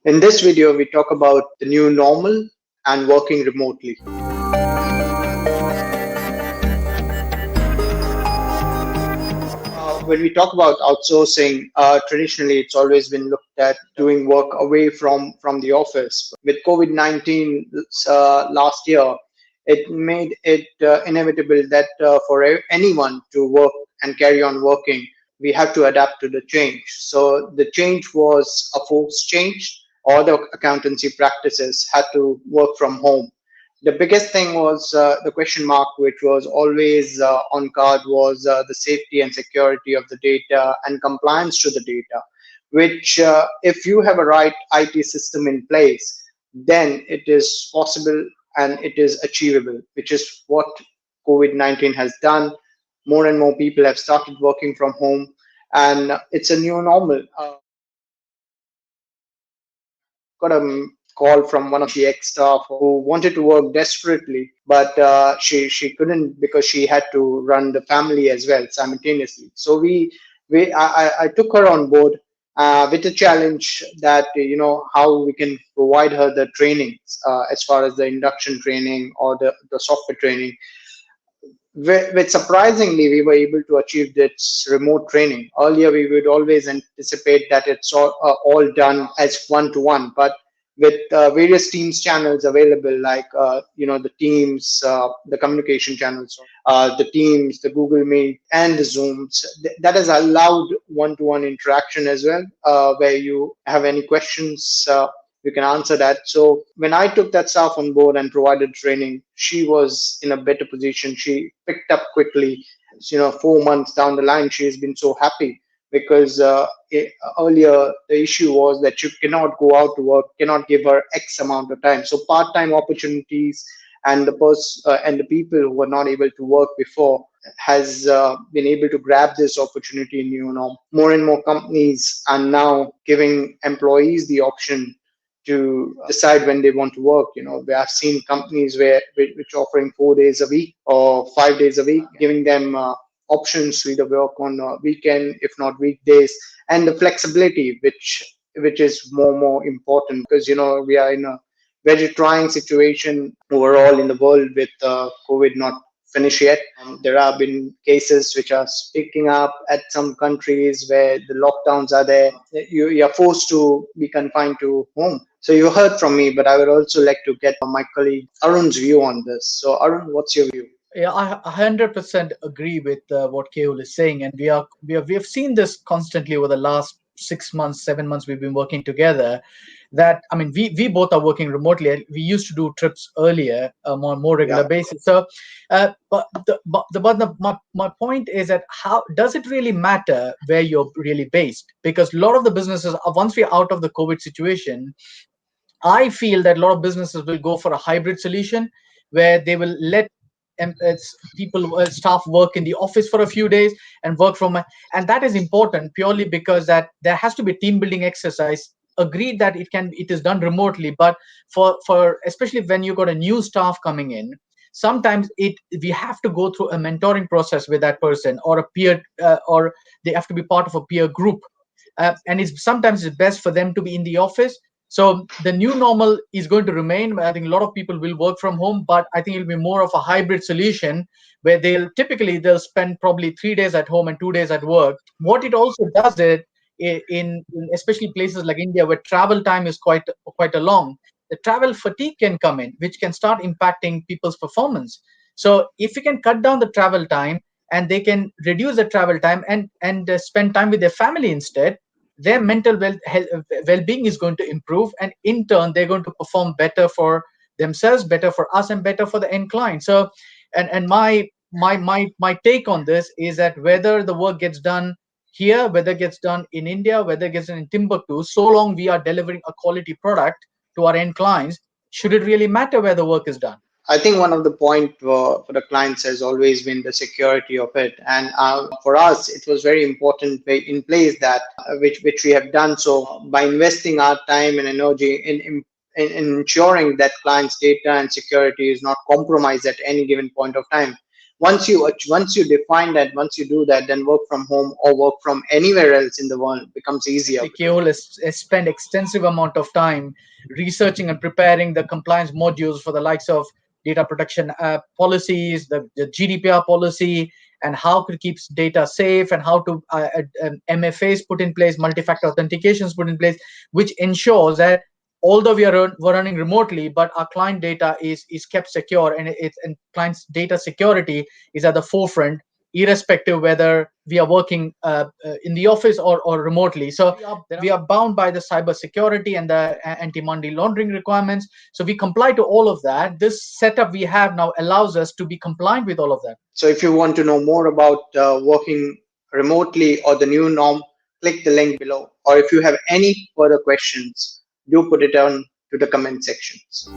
In this video, we talk about the new normal and working remotely. When we talk about outsourcing, traditionally it's always been looked at doing work away from the office. With COVID-19 last year, it made it inevitable that for anyone to work and carry on working, we have to adapt to the change. So the change was a forced change. All the accountancy practices had to work from home. The biggest thing was the question mark, which was always on card, was the safety and security of the data and compliance to the data, which if you have a right IT system in place, then it is possible and it is achievable, which is what COVID-19 has done. More and more people have started working from home, and it's a new normal. Got a call from one of the ex staff who wanted to work desperately, but she couldn't because she had to run the family as well simultaneously. So I took her on board with the challenge that how we can provide her the trainings as far as the induction training or the software training. Which surprisingly, we were able to achieve this remote training. Earlier, we would always anticipate that it's all done as one-to-one, but with various Teams channels available, like the Teams, the communication channels, the Teams, the Google Meet, and the Zooms, that has allowed one-to-one interaction as well, where you have any questions. You can answer that. So when I took that staff on board and provided training, she was in a better position. She picked up quickly. 4 months down the line, she has been so happy because earlier the issue was that you cannot go out to work, cannot give her X amount of time. So part-time opportunities and the people who were not able to work before has been able to grab this opportunity in new norm. More and more companies are now giving employees the option to decide when they want to work. We have seen companies which are offering 4 days a week or 5 days a week, giving them options to either work on a weekend, if not weekdays, and the flexibility, which is more important because we are in a very trying situation overall in the world with COVID not finished yet. There have been cases which are picking up at some countries where the lockdowns are there. You're forced to be confined to home. So you heard from me, but I would also like to get my colleague Arun's view on this. So Arun, what's your view? Yeah, I 100% agree with what Kehul is saying, and we have seen this constantly over the last 6 months, 7 months we've been working together. That I mean, we both are working remotely. We used to do trips earlier on a more regular basis. So, my point is that how does it really matter where you're really based? Because a lot of the businesses, once we're out of the COVID situation, I feel that a lot of businesses will go for a hybrid solution where they will let staff work in the office for a few days and work from, and that is important purely because that there has to be team building exercise. Agreed that it is done remotely, but for especially when you got a new staff coming in, sometimes we have to go through a mentoring process with that person or a peer, or they have to be part of a peer group, and it's best for them to be in the office. So the new normal is going to remain. I think a lot of people will work from home, but I think it'll be more of a hybrid solution where they'll spend probably 3 days at home and 2 days at work. What it also does it in especially places like India where travel time is quite a long, the travel fatigue can come in, which can start impacting people's performance. So if we can cut down the travel time and they can reduce the travel time and spend time with their family instead, their mental well-being is going to improve, and in turn they're going to perform better for themselves, better for us, and better for the end client. So and my take on this is that whether the work gets done here, whether it gets done in India, whether it gets done in Timbuktu, so long we are delivering a quality product to our end clients, should it really matter where the work is done? I think one of the point for the clients has always been the security of it, and for us, it was very important in place that which we have done. So by investing our time and energy in ensuring that clients' data and security is not compromised at any given point of time, Once you define that, once you do that, then work from home or work from anywhere else in the world becomes easier. Exactly. Keol has spent extensive amount of time researching and preparing the compliance modules for the likes of data protection policies, the GDPR policy, and how to keep data safe, and how to MFAs put in place, multi-factor authentications put in place, which ensures that although we're running remotely, but our client data is kept secure, and and clients' data security is at the forefront, irrespective whether we are working in the office or remotely. So we are bound by the cyber security and the anti-money laundering requirements. So we comply to all of that. This setup we have now allows us to be compliant with all of that. So if you want to know more about working remotely or the new norm, click the link below. Or if you have any further questions, do put it on to the comment sections.